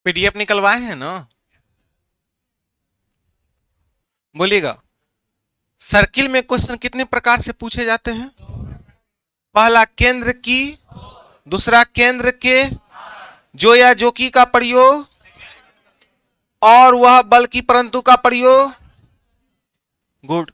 PDF निकलवाए हैं ना? बोलिएगा। सर्किल में क्वेश्चन कितने प्रकार से पूछे जाते हैं? पहला केंद्र की, दूसरा केंद्र के, जो या जो की का प्रयोग, और वह बल की परंतु का प्रयोग। गुड।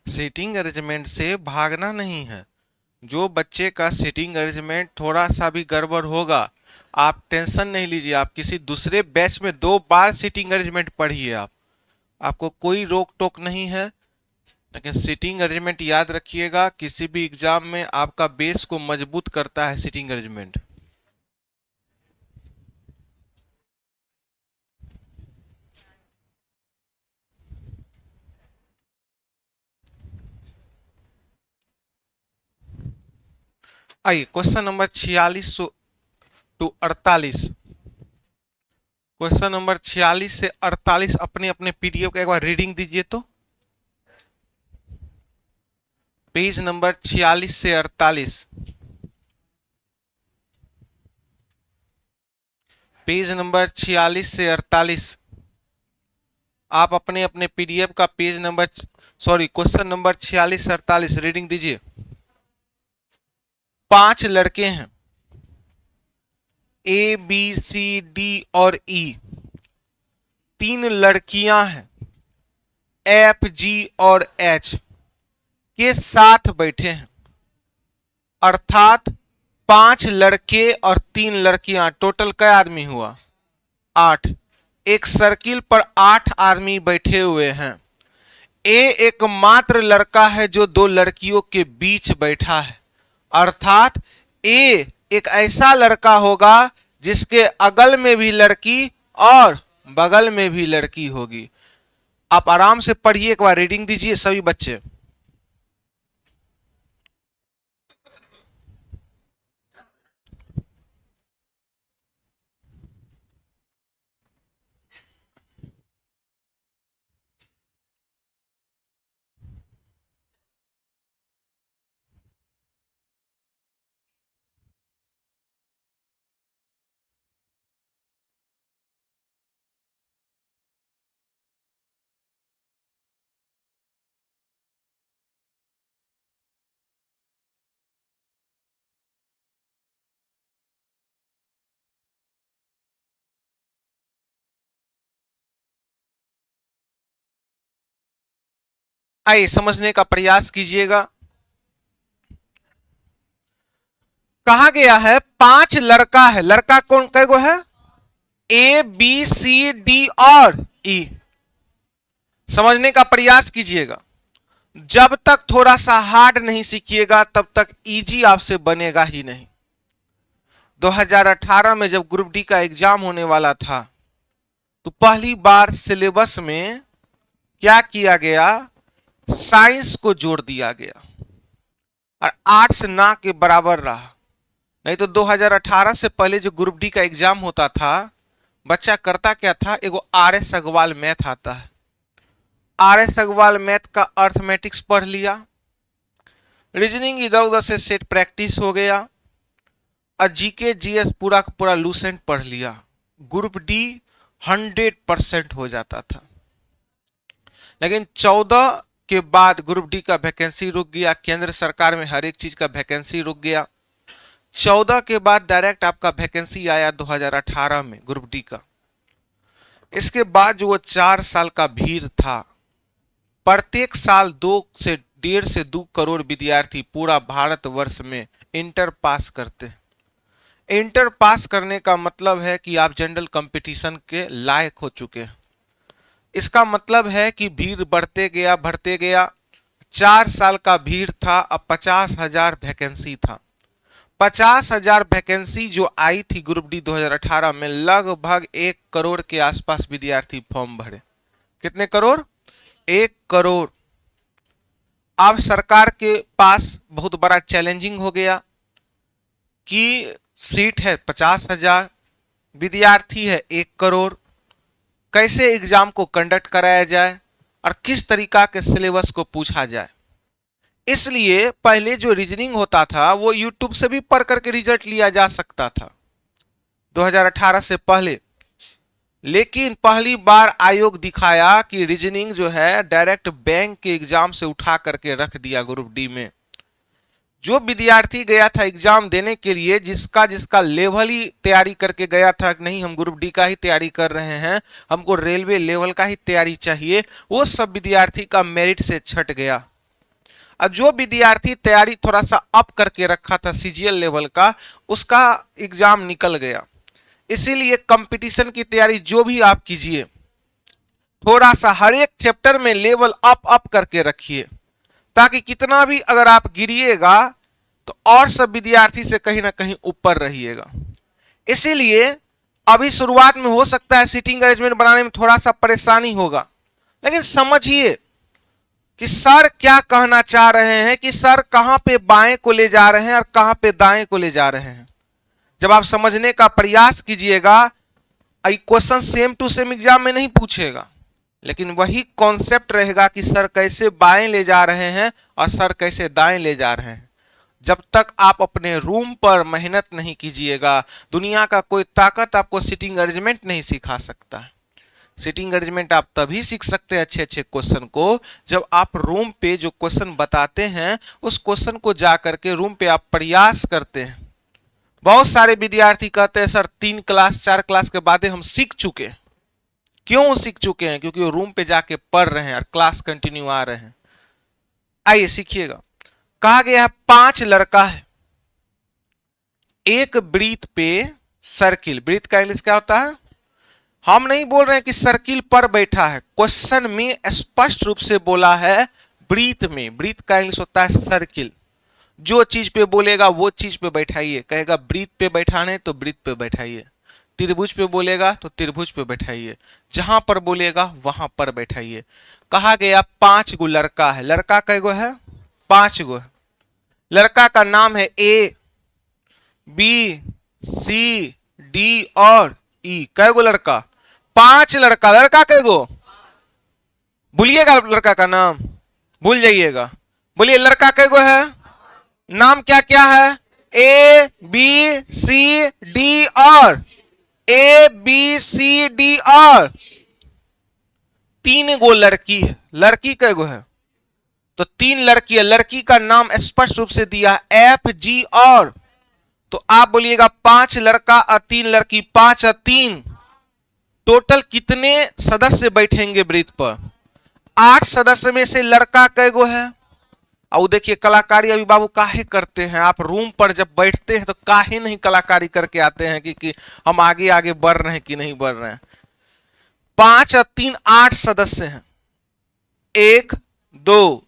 सीटिंग अरेंजमेंट से भागना नहीं है। जो बच्चे का सीटिंग अरेंजमेंट थोड़ा सा भी गड़बड़ होगा, आप टेंशन नहीं लीजिए। आप किसी दूसरे बैच में 2 बार सीटिंग अरेंजमेंट पढ़िए। आपको कोई रोक टोक नहीं है। लेकिन सीटिंग अरेंजमेंट याद रखिएगा, किसी भी एग्जाम में आपका बेस को मजबूत करता है सीटिंग अरेंजमेंट। आइए question number 46 to 48। Question number 46 से 48 अपने अपने पीडीएफ का एक बार रीडिंग दीजिए तो। पेज नंबर 46 से 48। पेज नंबर 46 से 48 आप अपने अपने पीडीएफ का page number, sorry, question number 46 से 48 रीडिंग दीजिए। 5 लड़के हैं, ए बी सी डी और ई। 3 लड़कियां हैं, एफ जी और एच, के साथ बैठे हैं। अर्थात 5 लड़के और 3 लड़कियां, टोटल कै आदमी हुआ? 8। एक सर्किल पर 8 आदमी बैठे हुए हैं। ए एकमात्र लड़का है जो 2 लड़कियों के बीच बैठा है। अर्थात ए एक ऐसा लड़का होगा जिसके अगल में भी लड़की और बगल में भी लड़की होगी। आप आराम से पढ़िए, एक बार रीडिंग दीजिए सभी बच्चे। आइए समझने का प्रयास कीजिएगा। कहा गया है 5 लड़का है। लड़का कौन कै गो है? ए बी सी डी और ई। समझने का प्रयास कीजिएगा। जब तक थोड़ा सा हार्ड नहीं सीखिएगा तब तक इजी आपसे बनेगा ही नहीं। 2018 में जब ग्रुप डी का एग्जाम होने वाला था तो पहली बार सिलेबस में क्या किया गया? साइंस को जोड़ दिया गया और आर्ट्स ना के बराबर रहा। नहीं तो 2018 से पहले जो ग्रुप डी का एग्जाम होता था, बच्चा करता क्या था? एगो आर एस अग्रवाल मैथ आता है, आर एस अग्रवाल मैथ का अर्थमेटिक्स पढ़ लिया, रीजनिंग इधर उधर से सेट प्रैक्टिस हो गया और जीके जीएस पूरा का पूरा लूसेंट पढ़ लिया। ग्रुप डी 100% हो जाता था। लेकिन 14 के बाद ग्रुप डी का वैकेंसी रुक गया। केंद्र सरकार में हर एक चीज का वैकेंसी रुक गया। 14 के बाद डायरेक्ट आपका वैकेंसी आया 2018 में ग्रुप डी का। इसके बाद जो वो 4 साल का भीड़ था, प्रत्येक साल 2 करोड़ विद्यार्थी पूरा भारतवर्ष में इंटर पास करते हैं। इंटर पास करने का मतलब है कि आप जनरल कंपटीशन के लायक हो चुके हैं। इसका मतलब है कि भीड़ बढ़ते गया। 4 साल का भीड़ था, अब 50,000 वैकेंसी था। 50,000 वैकेंसी जो आई थी ग्रुप डी 2018 में, लगभग 1 करोड़ के आसपास विद्यार्थी फॉर्म भरे। कितने करोड़? 1 करोड़। अब सरकार के पास बहुत बड़ा चैलेंजिंग हो गया कि सीट है 50,000, विद्यार्थी है 1 करोड़, कैसे एग्जाम को कंडक्ट कराया जाए और किस तरीका के सिलेबस को पूछा जाए। इसलिए पहले जो रीजनिंग होता था वो यूट्यूब से भी पढ़ करके रिजल्ट लिया जा सकता था 2018 से पहले, लेकिन पहली बार आयोग दिखाया कि रीजनिंग जो है डायरेक्ट बैंक के एग्जाम से उठा करके रख दिया ग्रुप डी में। जो विद्यार्थी गया था एग्जाम देने के लिए, जिसका जिसका लेवल ही तैयारी करके गया था कि नहीं हम ग्रुप डी का ही तैयारी कर रहे हैं, हमको रेलवे लेवल का ही तैयारी चाहिए, वो सब विद्यार्थी का मेरिट से छट गया। और जो विद्यार्थी तैयारी थोड़ा सा अप करके रखा था सीजीएल लेवल का, उसका एग्जाम निकल गया। इसीलिए कंपटीशन की तैयारी जो भी आप कीजिए, थोड़ा सा हर एक चैप्टर में लेवल अप करके रखिए, ताकि कितना भी अगर आप गिरिएगा तो और सब विद्यार्थी से कहीं ना कहीं ऊपर रहिएगा। इसीलिए अभी शुरुआत में हो सकता है सीटिंग अरेंजमेंट बनाने में थोड़ा सा परेशानी होगा, लेकिन समझिए कि सर क्या कहना चाह रहे हैं, कि सर कहां पे बाएं को ले जा रहे हैं और कहां पे दाएं को ले जा रहे हैं। जब आप समझने का प्रयास कीजिएगा, question same to same exam में नहीं पूछेगा, लेकिन वही कॉन्सेप्ट रहेगा कि सर कैसे बाएं ले जा रहे हैं और सर कैसे दाएं ले जा रहे हैं। जब तक आप अपने रूम पर मेहनत नहीं कीजिएगा, दुनिया का कोई ताकत आपको सीटिंग अरेंजमेंट नहीं सिखा सकता है। सीटिंग अरेंजमेंट आप तभी सीख सकते हैं अच्छे अच्छे क्वेश्चन को, जब आप रूम पे जो क्वेश्चन बताते हैं उस क्वेश्चन को जा करके रूम पे आप प्रयास करते हैं। बहुत सारे विद्यार्थी कहते हैं सर 3 क्लास 4 क्लास के बाद हम सीख चुके हैं। क्यों सीख चुके हैं? क्योंकि वो रूम पे जाके पढ़ रहे हैं और क्लास कंटिन्यू आ रहे हैं। आइए सीखिएगा। कहा गया है 5 लड़का है, एक वृत्त पे सर्किल। वृत्त का इंग्लिश क्या होता है? हम नहीं बोल रहे हैं कि सर्किल पर बैठा है, क्वेश्चन में स्पष्ट रूप से बोला है वृत्त में। वृत्त का इंग्लिश होता है सर्किल। जो चीज पे बोलेगा वो चीज पे बैठाइए। कहेगा वृत्त पे बैठाने तो वृत्त पे बैठाइए, त्रिभुज पे बोलेगा तो त्रिभुज पे बैठाइए, जहां पर बोलेगा वहां पर बैठाइए। कहा गया 5 गो लड़का है। लड़का कै गो है? 5 गो है। लड़का का नाम है ए, बी, सी, डी और ई। कै गो लड़का? 5 लड़का। लड़का कै गो? भूलिएगा लड़का का नाम, भूल जाइएगा। बोलिए लड़का कै गो है? नाम क्या क्या है? ए, बी, सी, डी और ए, बी, सी, डी और 3 गो लड़की है। लड़की कै गो है? तो 3 लड़की है। लड़की का नाम स्पष्ट रूप से दिया एफ, जी और, तो आप बोलिएगा 5 लड़का और 3 लड़की, 5 और 3 टोटल कितने सदस्य बैठेंगे वृत्त पर? 8 सदस्य में से लड़का कै गो है? और देखिए कलाकारी अभी बाबू काहे करते हैं, आप रूम पर जब बैठते हैं तो काहे नहीं कलाकारी करके आते हैं कि हम आगे आगे बढ़ रहे हैं कि नहीं बढ़ रहे हैं। 5 और 3 8 सदस्य हैं। 1 2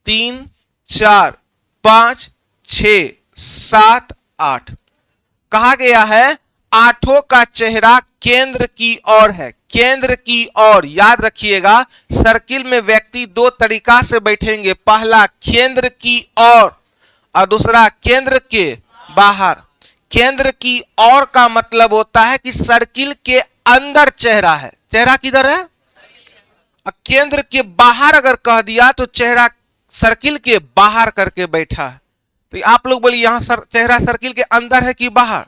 3 4 5 6 7 8। कहा गया है 8 का चेहरा केंद्र की ओर है। केंद्र की ओर याद रखिएगा, सर्किल में व्यक्ति 2 तरीका से बैठेंगे। पहला केंद्र की ओर और दूसरा केंद्र के बाहर। केंद्र की ओर का मतलब होता है कि सर्किल के अंदर चेहरा है। चेहरा किधर है? और केंद्र के बाहर अगर कह दिया तो चेहरा सर्किल के बाहर करके बैठा है। तो आप लोग बोलिए यहां चेहरा सर्किल के अंदर है कि बाहर?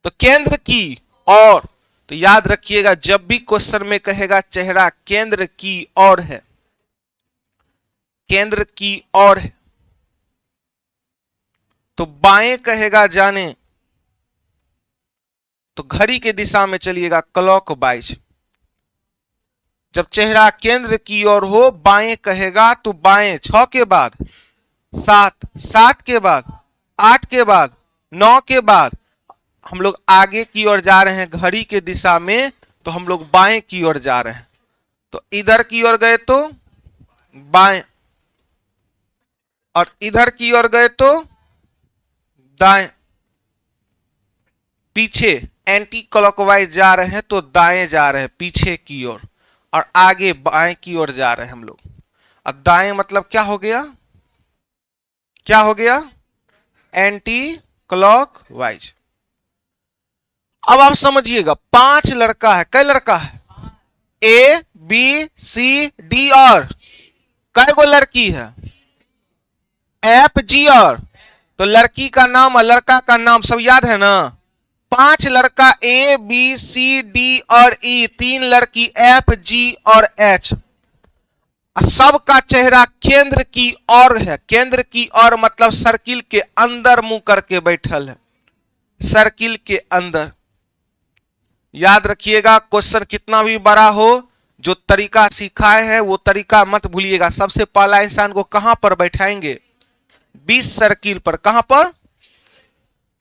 तो केंद्र की ओर। तो याद रखिएगा जब भी क्वेश्चन में कहेगा चेहरा केंद्र की ओर है, केंद्र की ओर है, तो बाएं कहेगा जाने तो घड़ी के दिशा में चलिएगा क्लॉकवाइज। जब चेहरा केंद्र की ओर हो बाएं कहेगा तो बाएं। 6 के बाद 7, 7 के बाद 8 के बाद 9 के बाद हम लोग आगे की ओर जा रहे हैं घड़ी के दिशा में, तो हम लोग बाएं की ओर जा रहे हैं। तो इधर की ओर गए तो बाएं और इधर की ओर गए तो दाएं। पीछे एंटी क्लॉकवाइज जा रहे हैं तो दाएं जा रहे हैं पीछे की ओर, और आगे बाएं की ओर जा रहे हैं हम लोग। अब दाएं मतलब क्या हो गया? क्या हो गया? Anti clockwise. अब आप समझिएगा, 5 लड़का है। कै लड़का है? ए बी सी डी और कै गो लड़की है? एफ जी और। तो लड़की का नाम और लड़का का नाम सब याद है ना? 5 लड़का ए बी सी डी और ई, 3 लड़की एफ जी और एच। सबका चेहरा केंद्र की ओर है। केंद्र की ओर मतलब सर्किल के अंदर मुंह करके बैठल है, सर्किल के अंदर। याद रखिएगा, क्वेश्चन कितना भी बड़ा हो, जो तरीका सिखाए है वो तरीका मत भूलिएगा। सबसे पहला इंसान को कहां पर बैठाएंगे? 20 सर्किल पर। कहां पर?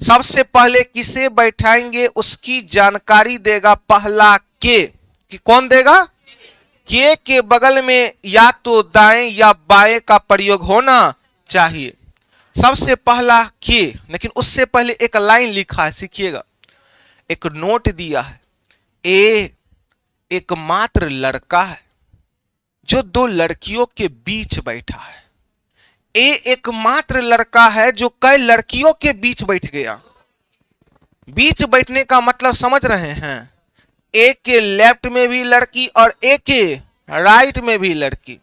सबसे पहले किसे बैठाएंगे उसकी जानकारी देगा पहला के। कि कौन देगा? के बगल में या तो दाएं या बाएं का प्रयोग होना चाहिए। सबसे पहला के। लेकिन उससे पहले एक लाइन लिखा है, सीखिएगा। एक नोट दिया है, ए एकमात्र लड़का है जो 2 लड़कियों के बीच बैठा है। ए एकमात्र लड़का है जो कई लड़कियों के बीच बैठ गया। बीच बैठने का मतलब समझ रहे हैं? ए के लेफ्ट में भी लड़की और ए के राइट में भी लड़की।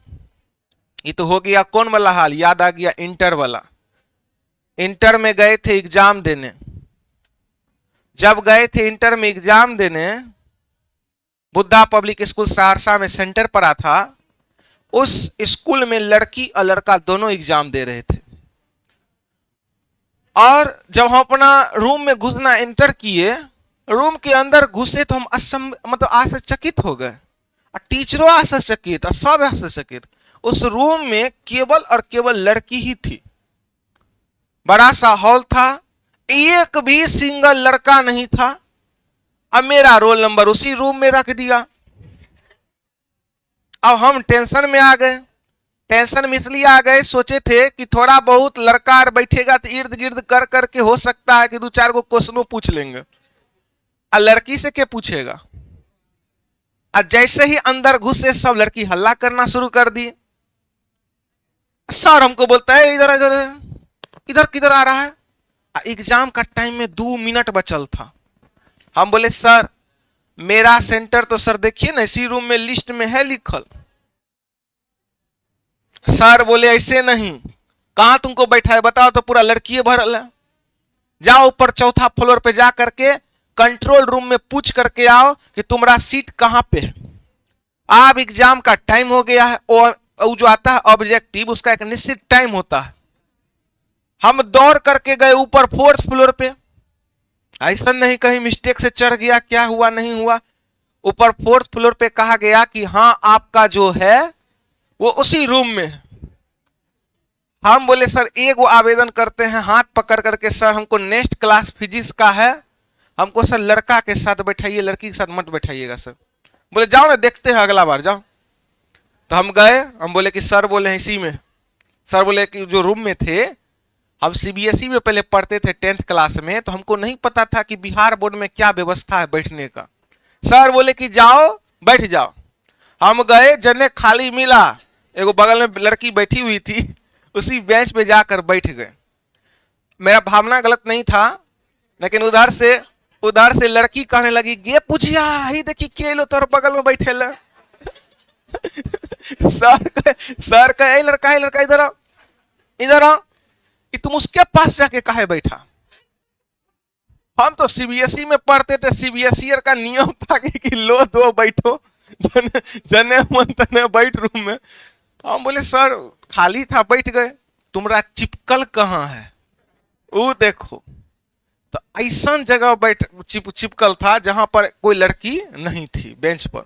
ये तो हो गया कौन वाला हाल? याद आ गया, इंटर वाला। इंटर में गए थे एग्जाम देने। जब गए थे इंटर में एग्जाम देने, बुद्धा पब्लिक स्कूल सहरसा में सेंटर पड़ा था। उस स्कूल में लड़की और लड़का दोनों एग्जाम दे रहे थे। और जब हम अपना रूम में घुसना एंटर किए, रूम के अंदर घुसे तो हम मतलब आश्चर्यचकित हो गए। टीचरों आश्चर्यचकित और सब आश्चर्यचकित। उस रूम में केवल और केवल लड़की ही थी। बड़ा सा हॉल था, एक भी सिंगल लड़का नहीं था। अब मेरा रोल नंबर उसी रूम में रख दिया। अब हम टेंशन में आ गए। टेंशन में इसलिए आ गए, सोचे थे कि थोड़ा बहुत लड़का बैठेगा तो इर्द गिर्द कर करके हो सकता है कि 2-4 गो क्वेश्चनों पूछ लेंगे। और लड़की से क्या पूछेगा? और जैसे ही अंदर घुसे सब लड़की हल्ला करना शुरू कर दी। सर हमको बोलता है इधर इधर इधर किधर आ रहा है? एग्जाम का टाइम में 2 मिनट बचल था। हम बोले सर मेरा सेंटर तो सर देखिए ना इसी रूम में लिस्ट में है लिखल। सर बोले ऐसे नहीं, कहां तुमको बैठा है बताओ तो? पूरा लड़की भरल है। जाओ ऊपर 4था फ्लोर पे जा करके कंट्रोल रूम में पूछ करके आओ कि तुम्हारा सीट कहां पे है। अब एग्जाम का टाइम हो गया है। और जो आता है ऑब्जेक्टिव, उसका एक निश्चित टाइम होता है। हम दौड़ करके गए ऊपर 4th फ्लोर पे। ऐसा नहीं कहीं मिस्टेक से चढ़ गया, क्या हुआ नहीं हुआ। ऊपर 4th फ्लोर पे कहा गया कि हाँ आपका जो है वो उसी रूम में है। हम बोले सर एक वो आवेदन करते हैं, हाथ पकड़ करके सर हमको नेक्स्ट क्लास फिजिक्स का है, हमको सर लड़का के साथ बैठाइए, लड़की के साथ मत बैठाइएगा सर। बोले जाओ ना देखते हैं अगला बार जाओ। तो हम गए, हम बोले कि सर बोले हैं इसी में। सर बोले कि जो रूम में थे, हम सीबीएसई में पहले पढ़ते थे 10th क्लास में, तो हमको नहीं पता था कि बिहार बोर्ड में क्या व्यवस्था है बैठने का। सर बोले कि जाओ बैठ जाओ। हम गए, जने खाली मिला, एगो बगल में लड़की बैठी हुई थी, उसी बेंच पे जाकर बैठ गए। मेरा भावना गलत नहीं था, लेकिन उधर से लड़की कहने लगी गे पूछिया ही देखी के लो तोर बगल में बैठे ल। सर कहे लड़का इधर आओ इधर आओ, तुम उसके पास जाके काहे बैठा? हम तो सीबीएसई में पढ़ते थे, सीबीएसई का नियम था कि लो दो बैठो, जने मन तने बैठ रूम में। हम बोले सर खाली था बैठ गए, तुम्हारा चिपकल कहाँ है वो देखो। तो ऐसा जगह चिपकल था जहां पर कोई लड़की नहीं थी बेंच पर।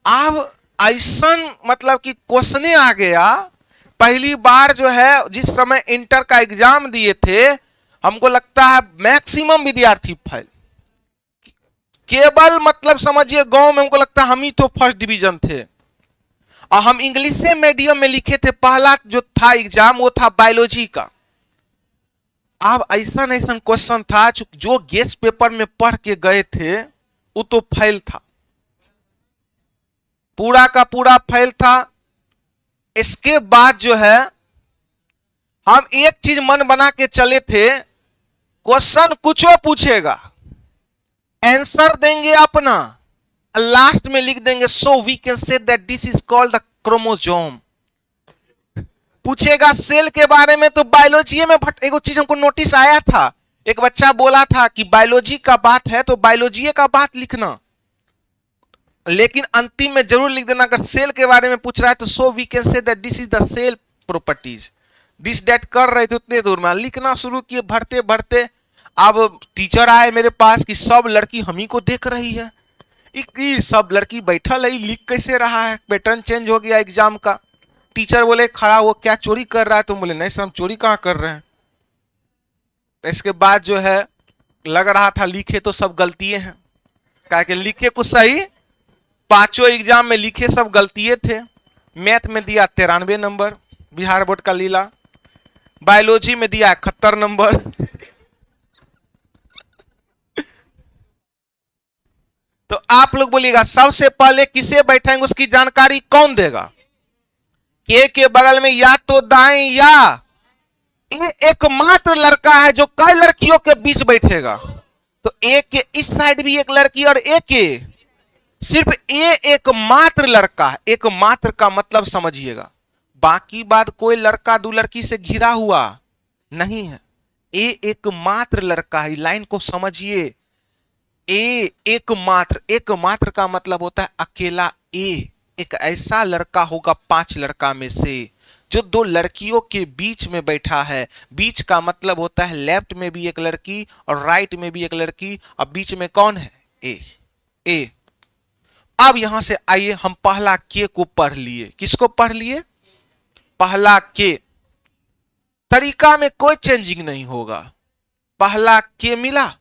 अब ऐसा मतलब कि क्वेश्चन आ गया। पहली बार जो है जिस समय इंटर का एग्जाम दिए थे, हमको लगता है मैक्सिमम विद्यार्थी फेल। केवल मतलब समझिए गांव में हमको लगता है हम ही तो फर्स्ट डिवीजन थे। और हम इंग्लिश मीडियम में लिखे थे, पहला जो था एग्जाम वो था बायोलॉजी का। अब ऐसा क्वेश्चन था जो गेस्ट पेपर में पढ़ के गए थे वो तो फेल था, पूरा का पूरा फेल था। इसके बाद जो है हम एक चीज मन बना के चले थे, क्वेश्चन कुछ पूछेगा आंसर देंगे अपना, लास्ट में लिख देंगे so we can say that this is called the chromosome. पूछेगा सेल के बारे में तो बायोलॉजी में एक चीज हमको नोटिस आया था, एक बच्चा बोला था कि बायोलॉजी का बात है तो बायोलॉजी का बात लिखना, लेकिन अंतिम में जरूर लिख देना अगर सेल के बारे में पूछ रहा है तो so we can say that this is the cell properties, this that कर रहे थे उतने दूर में लिखना शुरू किए, भरते भरते अब टीचर आए मेरे पास कि सब लड़की हम ही को देख रही है, सब लड़की बैठल है लिख कैसे रहा है, पैटर्न चेंज हो गया एग्जाम का। टीचर बोले खड़ा वो क्या चोरी कर रहा है, तुम बोले नहीं सर हम चोरी कहाँ कर रहे हैं। इसके बाद जो है लग रहा था लिखे तो सब गलतियां हैं, क्या कि लिखे कुछ सही, पांचों एग्जाम में लिखे सब गलतियां थे। मैथ में दिया 93 नंबर बिहार बोर्ड का लीला, बायोलॉजी में दिया 71 नंबर तो आप लोग बोलिएगा सबसे पहले किसे बैठाएंगे उसकी जानकारी कौन देगा। के बगल में या तो दाएं या एकमात्र लड़का है जो कई लड़कियों के बीच बैठेगा, तो ए के इस साइड भी एक लड़की और ए के सिर्फ ए एकमात्र लड़का है, एकमात्र का मतलब समझिएगा, बाकी बात कोई लड़का दो लड़की से घिरा हुआ नहीं है, ए एकमात्र लड़का है, लाइन को समझिए। ए एकमात्र, एकमात्र का मतलब होता है अकेला ए, एक ऐसा लड़का होगा 5 लड़का में से जो 2 लड़कियों के बीच में बैठा है, बीच का मतलब होता है लेफ्ट में भी एक लड़की और राइट में भी एक लड़की, और बीच में कौन है ए। अब यहां से आइए हम पहला के को पढ़ लिए, किसको पढ़ लिए, पहला के, तरीका में कोई चेंजिंग नहीं होगा, पहला के मिला,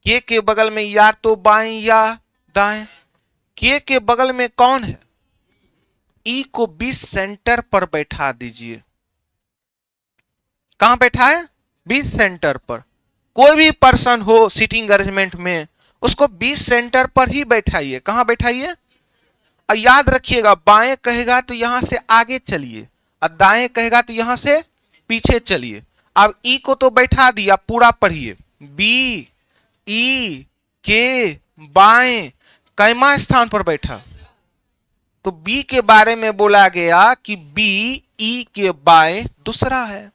के बगल में या तो बाएं या दाएं, के बगल में कौन है, ई को 20 सेंटर पर बैठा दीजिए, कहां बैठा है 20 सेंटर पर, कोई भी पर्सन हो सीटिंग अरेंजमेंट में उसको 20 सेंटर पर ही बैठाइए, कहां बैठाइए, और याद रखिएगा बाएं कहेगा तो यहां से आगे चलिए और दाएं कहेगा तो यहां से पीछे चलिए। अब ई को तो बैठा दिया, पूरा पढ़िए, बी ई के बाएं कैमा स्थान पर बैठा, तो बी के बारे में बोला गया कि बी ई के बाएं दूसरा है,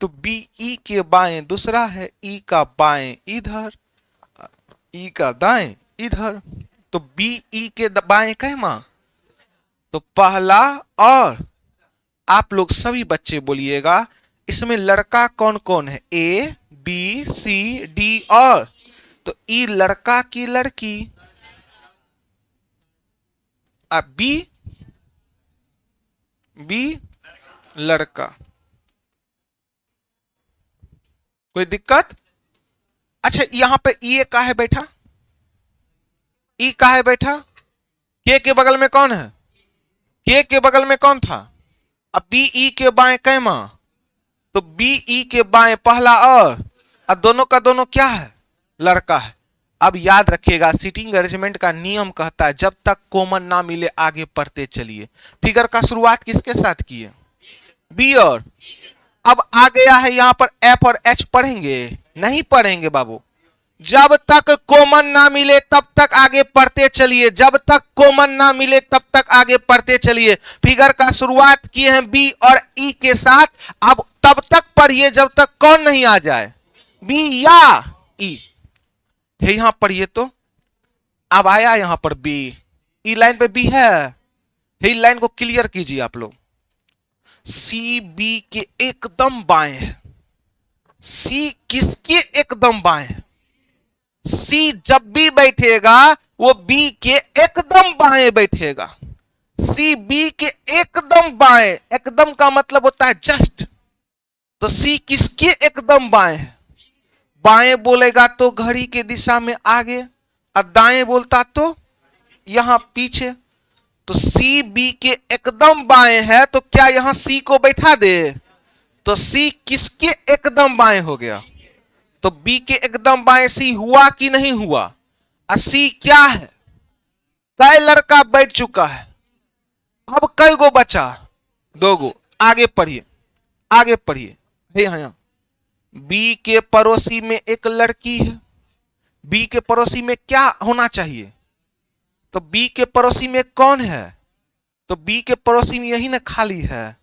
तो बी ई के बाएं दूसरा है, ई का बाएं इधर, ई का दाएं इधर, तो बी ई के बाएं कैमा, तो पहला, और आप लोग सभी बच्चे बोलिएगा इसमें लड़का कौन कौन है, ए बी सी डी, और तो ई लड़का की लड़की, अब बी लड़का, कोई दिक्कत। अच्छा यहां पे ई का है बैठा, ई का है बैठा, के बगल में कौन है, के बगल में कौन था, अब बी ई के बाएं कैमा, तो बी ई के बाएं पहला, और दोनों का दोनों क्या है, लड़का है। अब याद रखिएगा सीटिंग अरेंजमेंट का नियम कहता है जब तक कॉमन ना मिले आगे पढ़ते चलिए। फिगर का शुरुआत किसके साथ किए, बी, और अब आ गया है यहां पर एफ और एच, पढ़ेंगे नहीं पढ़ेंगे बाबू, जब तक कॉमन ना मिले तब तक आगे पढ़ते चलिए, जब तक कॉमन ना मिले तब तक आगे पढ़ते चलिए। फिगर का शुरुआत किए हैं बी और ई के साथ, अब तब तक पढ़िए जब तक कौन नहीं आ जाए, बी या ई है, यहां पढ़िए तो अब आया यहां पर बी, ई लाइन पे बी है, लाइन को क्लियर कीजिए आप लोग, सी बी के एकदम बाएं है, सी किसके एकदम बाएं है, सी जब भी बैठेगा वो बी के एकदम बाएं बैठेगा, सी बी के एकदम बाएं, एकदम का मतलब होता है जस्ट, तो सी किसके एकदम बाएं है, बाएं बोलेगा तो घड़ी के दिशा में आगे, और दाएं बोलता तो यहां पीछे, तो सी बी के एकदम बाएं है, तो क्या यहां सी को बैठा दे, तो सी किसके एकदम बाएं हो गया, तो बी के एकदम बाएं सी हुआ कि नहीं हुआ, और सी क्या है, कई लड़का बैठ चुका है, अब कई गो बचा, 2 गो, आगे पढ़िए, आगे पढ़िए, यहां बी के पड़ोसी में एक लड़की है, बी के पड़ोसी में क्या होना चाहिए? तो बी के पड़ोसी में कौन है? तो बी के पड़ोसी में यही ना खाली है।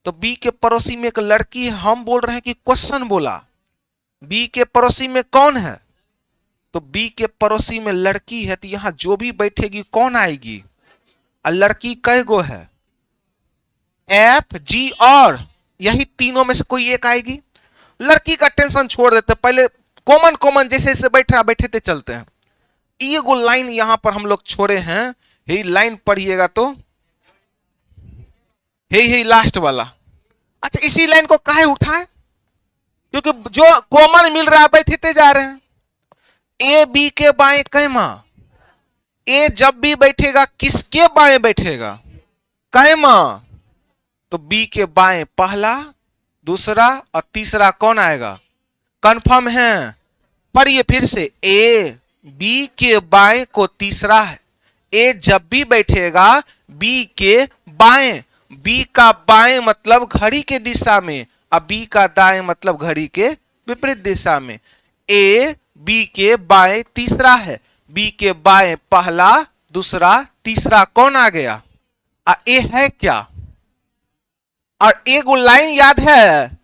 तो बी के पड़ोसी में एक लड़की है, हम बोल रहे हैं कि क्वेश्चन बोला। बी के पड़ोसी में कौन है? तो बी के पड़ोसी में लड़की है, तो यहां जो भी बैठेगी कौन आएगी? और लड़की कै गो है? एफ, जी और यही तीनों में से कोई एक आएगी। लड़की का टेंशन छोड़ देते, पहले कॉमन कॉमन जैसे जैसे बैठे चलते हैं। एगो लाइन यहां पर हम लोग छोड़े हैं, यही लाइन पढ़िएगा तो यही लास्ट वाला। अच्छा, इसी लाइन को काहे उठाए? क्योंकि जो कॉमन मिल रहा है बैठते जा रहे हैं। ए बी के बाएं कैमा? ए जब भी बैठेगा किसके बाएं बैठेगा? कैमा। तो बी के बाएं पहला, दूसरा और तीसरा कौन आएगा? कंफर्म है? पढ़िए फिर से, ए बी के बाएं को तीसरा है। ए जब भी बैठेगा बी के बाएं, बी का बाएं मतलब घड़ी के दिशा में, और बी का दाएं मतलब घड़ी के विपरीत दिशा में। ए बी के बाएं तीसरा है, बी के बाएं पहला, दूसरा, तीसरा कौन आ गया? ए है क्या? और एक लाइन याद है,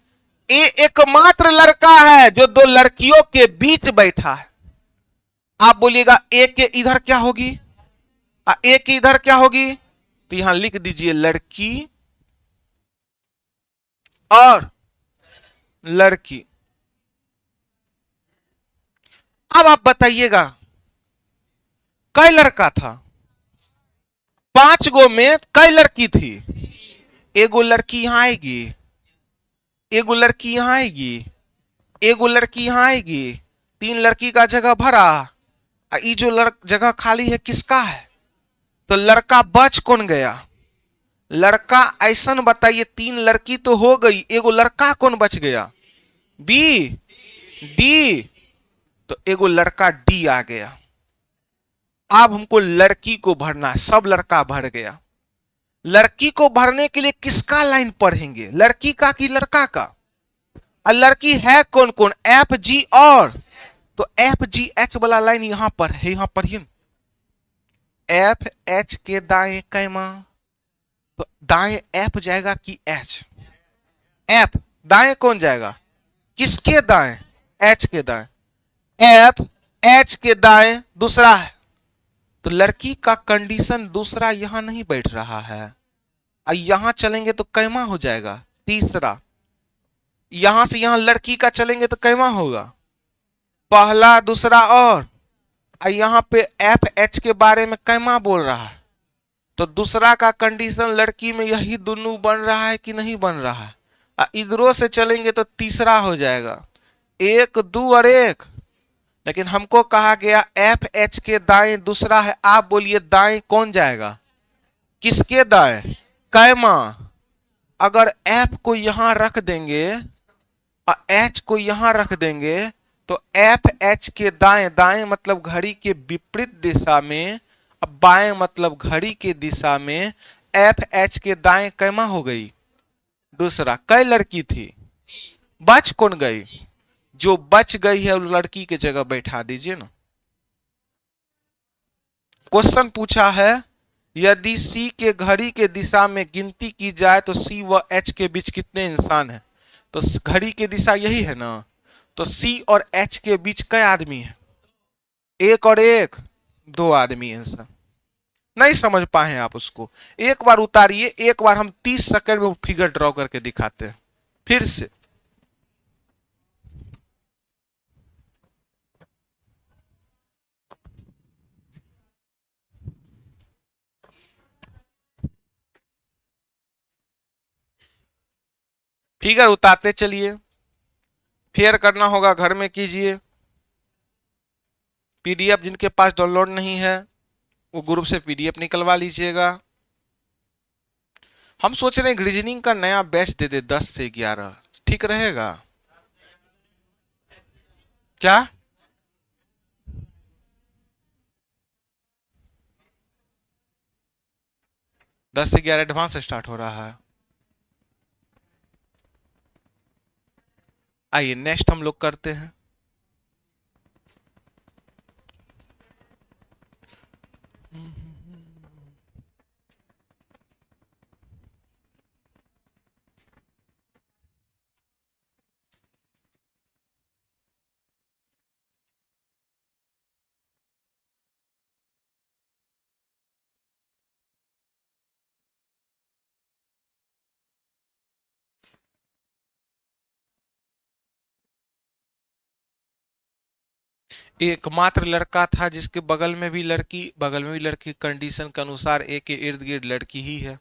ए एकमात्र लड़का है जो दो लड़कियों के बीच बैठा है। आप बोलिएगा ए के इधर क्या होगी? ए के इधर क्या होगी? तो यहां लिख दीजिए लड़की और लड़की। अब आप बताइएगा कई लड़का था? 5 गो में कई लड़की थी? एगो लड़की यहां आएगी, एगो लड़की यहां आएगी, एगो लड़की यहां आएगी, 3 लड़की का जगह भरा। ये जो जगह खाली है किसका है? तो लड़का बच कौन गया? लड़का ऐसा बताइए, 3 लड़की तो हो गई, एगो लड़का कौन बच गया? B, D. तो एगो लड़का डी आ गया। अब हमको लड़की को भरना, सब लड़का भर गया। लड़की को भरने के लिए किसका लाइन पढ़ेंगे? लड़की का कि लड़का का? और लड़की है कौन कौन? एफ, जी और। तो एफ, जी, एच वाला लाइन यहां पर है, यहां पढ़िए। एफ, एच के दाएं कैमा? तो दाएं एफ जाएगा कि एच? एफ दाएं कौन जाएगा? किसके दाएं? एच के दाएं। एफ एच के दाएं दूसरा है। तो लड़की का कंडीशन दूसरा यहां नहीं बैठ रहा है, यहां चलेंगे तो कैमा हो जाएगा? तीसरा। यहां से यहां लड़की का चलेंगे तो कैमा होगा? पहला, दूसरा और यहां पे एफ एच के बारे में कैमा बोल रहा है? तो दूसरा का कंडीशन लड़की में यही दोनों बन रहा है कि नहीं बन रहा है? इधरों से चलेंगे तो तीसरा हो जाएगा, 1, 2 और 1। लेकिन हमको कहा गया एफ एच के दाएं दूसरा है। आप बोलिए दाएं कौन जाएगा? किसके दाएं? कैमा। अगर एफ को यहां रख देंगे और एच को यहां रख देंगे तो एफ एच के दाएं, दाएं मतलब घड़ी के विपरीत दिशा में, अब बाएं मतलब घड़ी के दिशा में, एफ एच के दाएं कैमा हो गई? दूसरा। कई लड़की थी? बच कौन गई? जो बच गई है वो लड़की के जगह बैठा दीजिए ना। क्वेश्चन पूछा है, यदि सी के घड़ी के दिशा में गिनती की जाए तो सी व एच के बीच कितने इंसान हैं? तो घड़ी की दिशा यही है ना, तो सी और एच के बीच कई आदमी है? 1 और 1, 2 आदमी है सर। नहीं समझ पाए आप उसको, एक बार उतारिए, एक बार हम 30 सेकंड में फिगर ड्रॉ करके दिखाते हैं फिर से। फिगर उतारते चलिए, फेयर करना होगा घर में कीजिए। पीडीएफ जिनके पास डाउनलोड नहीं है वो ग्रुप से पीडीएफ निकलवा लीजिएगा। हम सोच रहे हैं रीजनिंग का नया बैच दे दे 10 से 11, ठीक रहेगा क्या? दस से 11 एडवांस स्टार्ट हो रहा है। आइए नेक्स्ट हम लोग करते हैं। एकमात्र लड़का था जिसके बगल में भी लड़की, बगल में भी लड़की, कंडीशन के अनुसार ए के इर्द गिर्द लड़की ही है।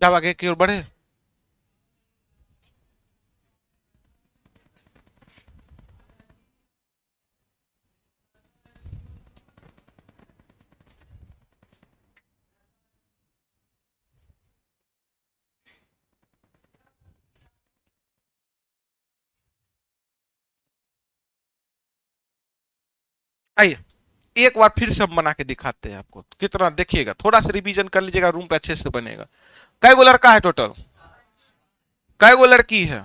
क्या आगे की ओर बढ़े? आइए एक बार फिर से हम बना के दिखाते हैं आपको, कितना देखिएगा, थोड़ा सा रिवीजन कर लीजिएगा, रूम पे अच्छे से बनेगा। कै गो लड़का है टोटल, कै गो लड़की है?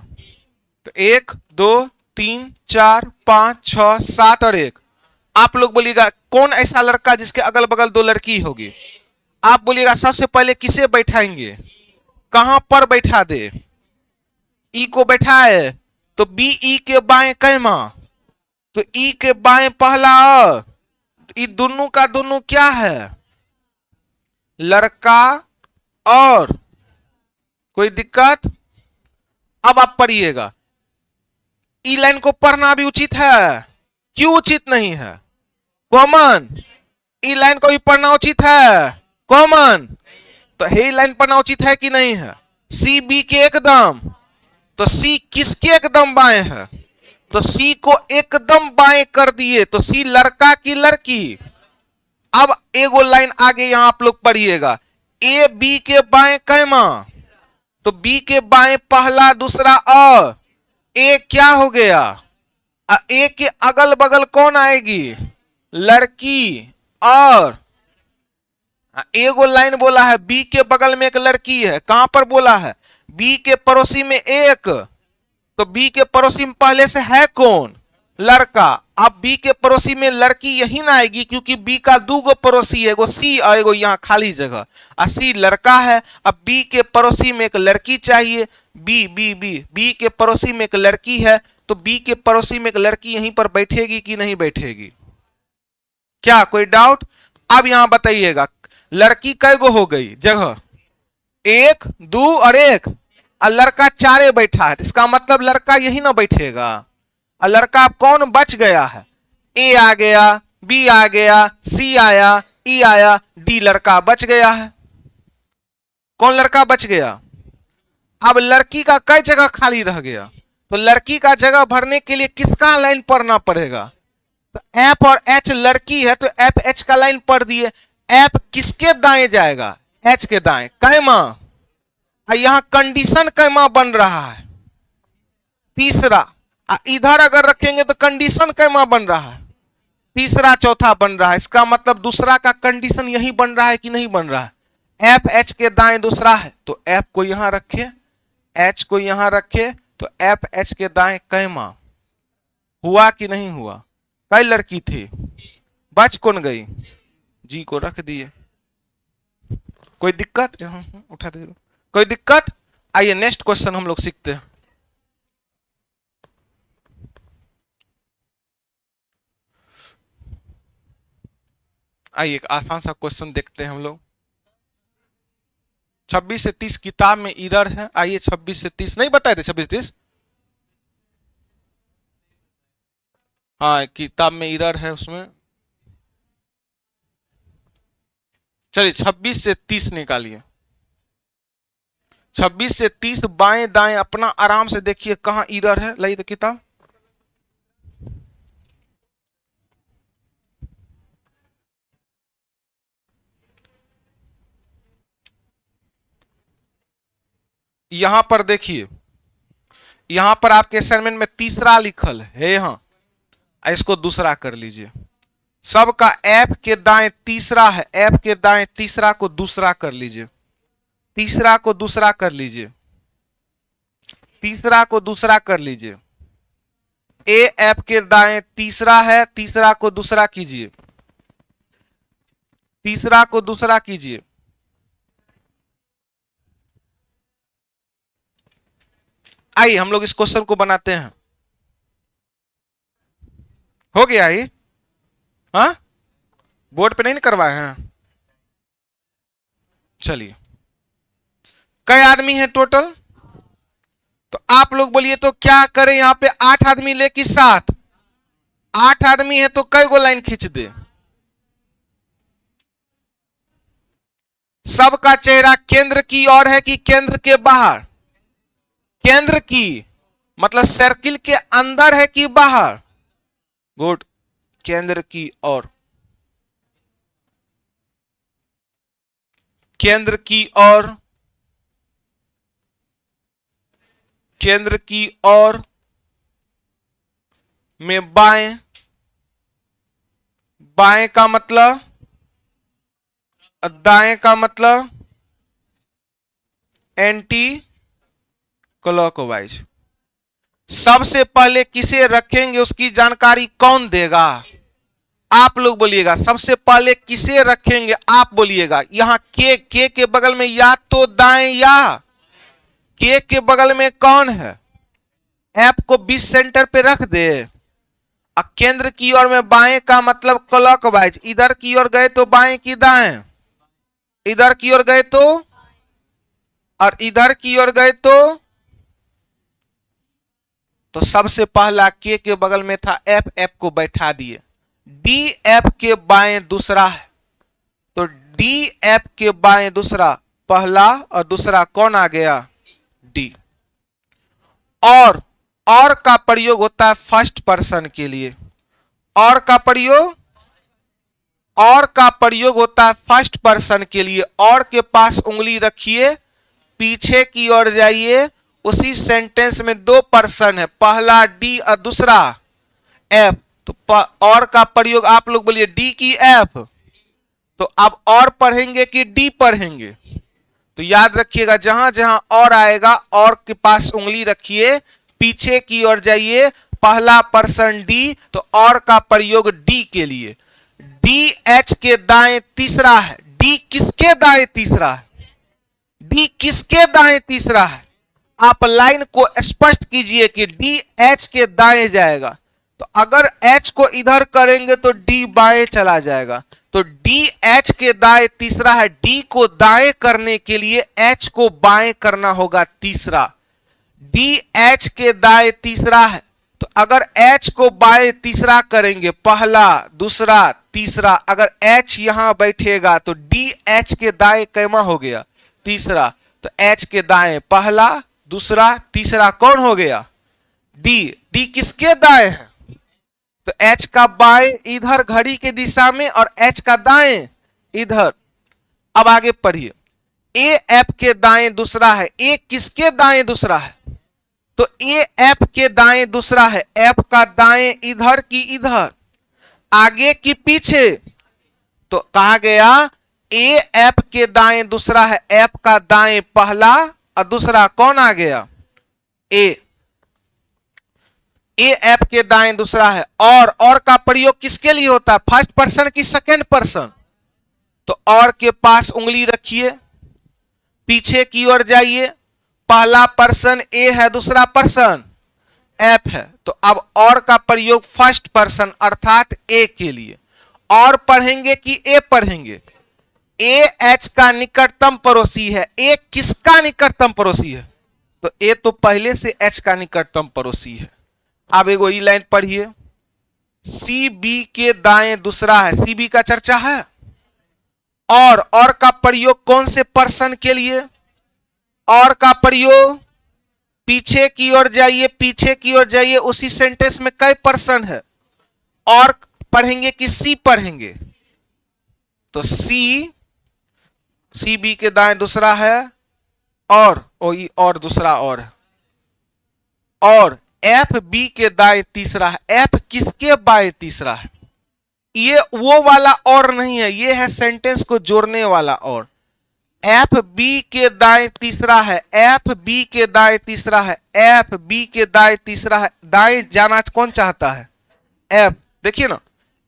तो 1 2 3 4 5 6 7 और 1। आप लोग बोलिएगा कौन ऐसा लड़का जिसके अगल बगल 2 लड़की होगी? आप बोलिएगा सबसे पहले किसे बैठाएंगे, कहां पर बैठा दे? ई को बैठाए तो बी ई के बाएं कैमा, तो ई के बाएं पहला अ, ई दोनों का दोनों क्या है? लड़का। और कोई दिक्कत? अब आप पढ़िएगा, ई लाइन को पढ़ना भी उचित है, क्यों उचित नहीं है? कॉमन। ई लाइन को भी पढ़ना उचित है, कॉमन। तो हे लाइन पढ़ना उचित है कि नहीं है? सी बी के एकदम, तो सी किसके एकदम बाएं है? तो सी को एकदम बाएं कर दिए, तो सी लड़का की लड़की। अब एगो लाइन आगे यहां आप लोग पढ़िएगा, ए बी के बाएं कैमा, तो बी के बाएं पहला दूसरा अ, ए क्या हो गया? ए के अगल बगल कौन आएगी? लड़की। और एगो लाइन बोला है बी के बगल में एक लड़की है, कहां पर बोला है? बी के पड़ोसी में एक, तो बी के पड़ोसी में पहले से है कौन? लड़का। अब बी के पड़ोसी में लड़की यही ना आएगी, क्योंकि बी का 2 गो पड़ोसी है, एगो सी और एगो यहाँ खाली जगह, और सी लड़का है। अब बी के पड़ोसी में एक लड़की चाहिए, बी बी बी बी के पड़ोसी में एक लड़की है, तो बी के पड़ोसी में एक लड़की यहीं पर बैठेगी कि नहीं बैठेगी? क्या कोई डाउट? अब यहां बताइएगा लड़की कै गो हो गई जगह? 1 2 और 1, और लड़का 4 बैठा है, इसका मतलब लड़का यही ना बैठेगा। और लड़का अब कौन बच गया है? ए आ गया, बी आ गया, सी आया, ई आया, डी लड़का बच गया है। कौन लड़का बच गया? अब लड़की का कई जगह खाली रह गया, तो लड़की का जगह भरने के लिए किसका लाइन पढ़ना पड़ेगा? तो एफ और एच लड़की है, तो एफ एच का लाइन पढ़ दिए। एफ किसके दाएं जाएगा? एच के दाएं, कैमा। यहां कंडीशन कैमा बन रहा है? तीसरा। इधर अगर रखेंगे तो कंडीशन कैमा बन रहा है? तीसरा चौथा बन रहा है। इसका मतलब दूसरा का कंडीशन यही बन रहा है कि नहीं बन रहा है? एफ एच के दाएं दूसरा है, तो एफ को यहां रखे, एच को यहां रखे, तो एफ एच के दाएं कैमा। हुआ कि नहीं हुआ? कई लड़की थी, बच कौन गई? जी को रख दिए। कोई दिक्कत? उठा दे। कोई दिक्कत? आइए नेक्स्ट क्वेश्चन हम लोग सीखते हैं। आइए एक आसान सा क्वेश्चन देखते हैं हम लोग। 26 से 30 किताब में इरर है। आइए 26 से 30 नहीं बताए थे, 26 से 30। हाँ किताब में इरर है उसमें। चलिए 26 से 30 निकालिए। 26 से 30 बाएं दाएं अपना आराम से देखिए कहां इरर है। लाइए तो किताब। यहां पर देखिए, यहां पर आपके असाइनमेंट में तीसरा लिखल है। यहां इसको दूसरा कर लीजिए। सबका एफ के दाएं तीसरा है, एफ के दाएं तीसरा को दूसरा कर लीजिए। तीसरा को दूसरा कर लीजिए। तीसरा को दूसरा कर लीजिए। ए एफ के दाएं तीसरा है, तीसरा को दूसरा कीजिए। तीसरा को दूसरा कीजिए। आइए हम लोग इस क्वेश्चन को बनाते हैं। हो गया ही। हाँ बोर्ड पे नहीं करवाए हैं। चलिए कई आदमी हैं टोटल, तो आप लोग बोलिए तो क्या करें। यहां पे 8 आदमी ले कि 7? 8 आदमी है तो कई गो लाइन खींच दे। सबका चेहरा केंद्र की ओर है कि केंद्र के बाहर? केंद्र की मतलब सर्किल के अंदर है कि बाहर? गुड, केंद्र की ओर। केंद्र की ओर, केंद्र की ओर में बाएं, बाएं का मतलब, दाएं का मतलब एंटी क्लॉकवाइज। सबसे पहले किसे रखेंगे उसकी जानकारी कौन देगा? आप लोग बोलिएगा सबसे पहले किसे रखेंगे। आप बोलिएगा। यहां के बगल में या तो दाएं या के बगल में कौन है? एफ को 20 सेंटर पे रख दे। केंद्र की ओर में बाएं का मतलब क्लॉकवाइज। इधर की ओर गए तो बाएं की दाएं, इधर की ओर गए तो, और इधर की ओर गए तो सबसे पहला के बगल में था एफ, एफ को बैठा दिए। डी एफ के बाएं दूसरा है, तो डी एफ के बाएं दूसरा पहला और दूसरा कौन आ गया? डी। और का प्रयोग होता है फर्स्ट पर्सन के लिए। और का प्रयोग, और का प्रयोग होता है फर्स्ट पर्सन के लिए। और के पास उंगली रखिए, पीछे की ओर जाइए। उसी सेंटेंस में 2 पर्सन है, पहला डी और दूसरा एफ। तो और का प्रयोग आप लोग बोलिए डी की एफ। तो अब और पढ़ेंगे कि डी पढ़ेंगे? तो याद रखिएगा जहां जहां और आएगा और के पास उंगली रखिए, पीछे की ओर जाइए, पहला पर्सन डी, तो और का प्रयोग डी के लिए। डी एच के दाएं तीसरा है। डी किसके दाएं तीसरा है? डी किसके दाएं तीसरा है? आप लाइन को स्पष्ट कीजिए कि डी एच के दाएं जाएगा। तो अगर एच को इधर करेंगे तो डी बाएं चला जाएगा। तो डी एच के दाएं तीसरा है। डी को दाएं करने के लिए एच को बाएं करना होगा तीसरा। डी एच के दाएं तीसरा है, तो अगर एच को बाएं तीसरा करेंगे, पहला दूसरा तीसरा, अगर एच यहां बैठेगा तो डी एच के दाएं कैमा हो गया? तीसरा। तो एच के दाएं पहला दूसरा तीसरा कौन हो गया? डी। डी किसके दाएं है? तो एच का बाएं इधर घड़ी के दिशा में और एच का दाएं इधर। अब आगे पढ़िए। ए एफ के दाएं दूसरा है। ए किसके दाएं दूसरा है? तो ए एफ के दाएं दूसरा है। एफ का दाएं इधर की इधर, आगे की पीछे। तो कहा गया ए एफ के दाएं दूसरा है। एफ का दाएं पहला और दूसरा कौन आ गया? ए। ए एफ के दाएं दूसरा है। और का प्रयोग किसके लिए होता है? फर्स्ट पर्सन की सेकंड पर्सन। तो और के पास उंगली रखिए, पीछे की ओर जाइए, पहला पर्सन ए है, दूसरा पर्सन एफ है। तो अब और का प्रयोग फर्स्ट पर्सन अर्थात ए के लिए। और पढ़ेंगे कि ए पढ़ेंगे? ए एच का निकटतम पड़ोसी है। ए किसका निकटतम पड़ोसी है? तो ए तो पहले से एच का निकटतम पड़ोसी है। अब एगो ई लाइन पढ़िए, सी बी के दाएं दूसरा है। सी बी का चर्चा है। और का प्रयोग कौन से पर्सन के लिए? और का प्रयोग पीछे की ओर जाइए, पीछे की ओर जाइए, उसी सेंटेंस में कई पर्सन है? और पढ़ेंगे कि सी पढ़ेंगे? तो सी बी के दाएं दूसरा है, और दूसरा और एफ बी के दाएं तीसरा है। एफ किसके बाएं तीसरा है? ये वो वाला और नहीं है, ये है सेंटेंस को जोड़ने वाला और। एफ बी के दाएं तीसरा है। एफ बी के दाएं तीसरा है। एफ बी के दाएं तीसरा है। दाएं जाना कौन चाहता है? एफ। देखिए ना,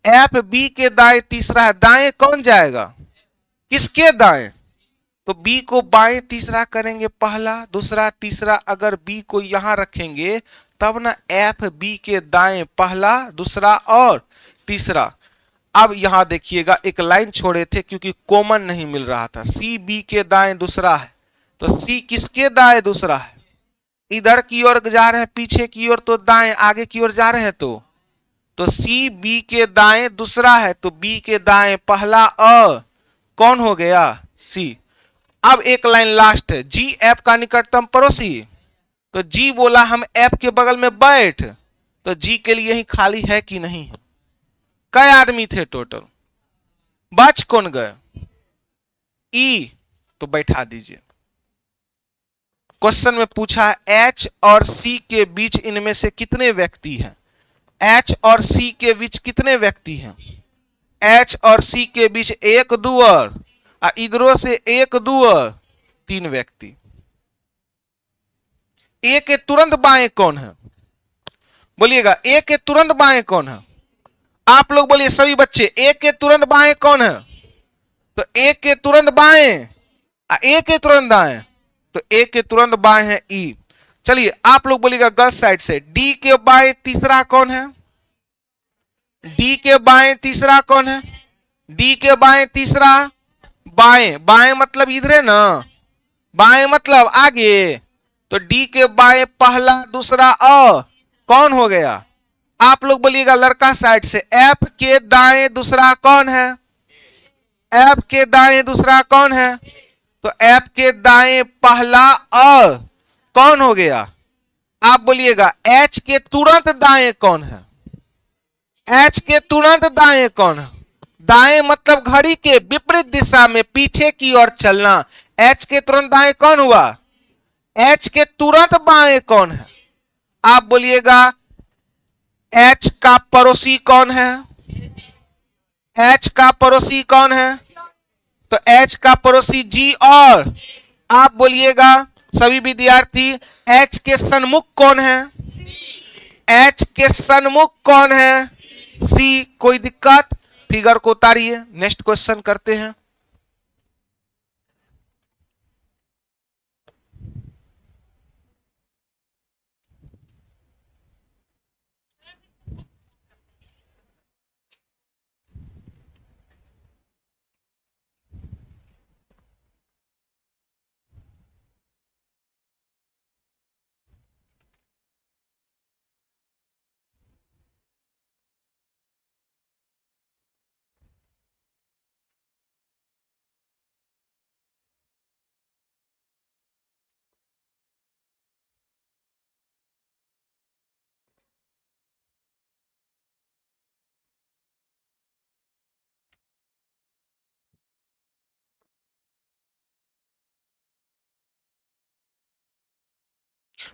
एफ बी के दाएं तीसरा है। दाएं कौन जाएगा? किसके दाएं? तो बी को बाएं तीसरा करेंगे, पहला दूसरा तीसरा। अगर बी को यहां रखेंगे तब ना एफ बी के दाएं पहला दूसरा और तीसरा। अब यहां देखिएगा, एक लाइन छोड़े थे क्योंकि कॉमन नहीं मिल रहा था। सी बी के दाएं दूसरा है, तो सी किसके दाएं दूसरा है? इधर की ओर जा रहे हैं, पीछे की ओर तो दाएं, आगे की ओर जा रहे हैं तो सी बी के दाएं दूसरा है, तो बी के दाएं पहला कौन हो गया? सी। अब एक लाइन लास्ट है, जी एफ का निकटतम पड़ोसी। तो जी बोला हम एफ के बगल में बैठ, तो जी के लिए ही खाली है कि नहीं है? कई आदमी थे टोटल, बच कौन गए? ई। तो बैठा दीजिए। क्वेश्चन में पूछा है एच और सी के बीच इनमें से कितने व्यक्ति हैं? एच और सी के बीच कितने व्यक्ति हैं? एच और सी के बीच एक दो और इधरों से एक दो और तीन व्यक्ति। ए के तुरंत बाएं कौन है? बोलिएगा, ए के तुरंत बाएं कौन है? आप लोग बोलिए, सभी बच्चे, ए के तुरंत बाएं कौन है? तो ए के तुरंत बाएं, ए के तुरंत दाएं, तो ए के तुरंत बाएं है ई। चलिए आप लोग बोलिएगा गर्ल्स साइड से, डी के बाएं तीसरा कौन है? डी के बाएं तीसरा कौन है? डी के बाएं तीसरा, बाएं। बाएं मतलब इधर है ना, बाएं मतलब आगे। तो डी के बाएं पहला दूसरा कौन हो गया? आप लोग बोलिएगा लड़का साइड से, एफ के दाएं दूसरा कौन है? एफ के दाएं दूसरा कौन है? तो एफ के दाएं पहला कौन हो गया? आप बोलिएगा एच के तुरंत दाएं कौन है? एच के तुरंत दाएं कौन है? दाएं मतलब घड़ी के विपरीत दिशा में पीछे की ओर चलना। एच के तुरंत दाएं कौन हुआ? एच के तुरंत बाएं कौन है? आप बोलिएगा एच का पड़ोसी कौन है? एच का पड़ोसी कौन है? तो एच का पड़ोसी जी। और आप बोलिएगा सभी विद्यार्थी, एच के सन्मुख कौन है? एच के सन्मुख कौन है? सी। कोई दिक्कत? फिगर को उतारिए, नेक्स्ट क्वेश्चन करते हैं।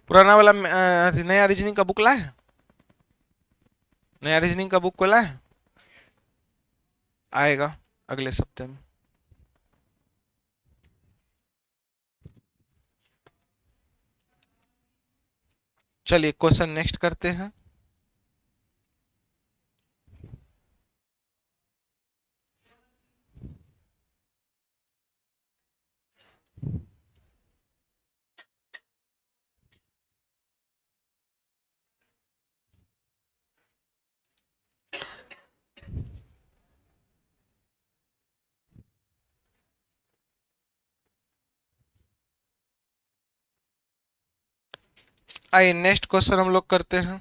पुराना वाला नया रीजनिंग का बुक लाए? नया रीजनिंग का बुक को लाए? आएगा अगले सप्ताह में। चलिए क्वेश्चन नेक्स्ट करते हैं। आइए नेक्स्ट क्वेश्चन हम लोग करते हैं।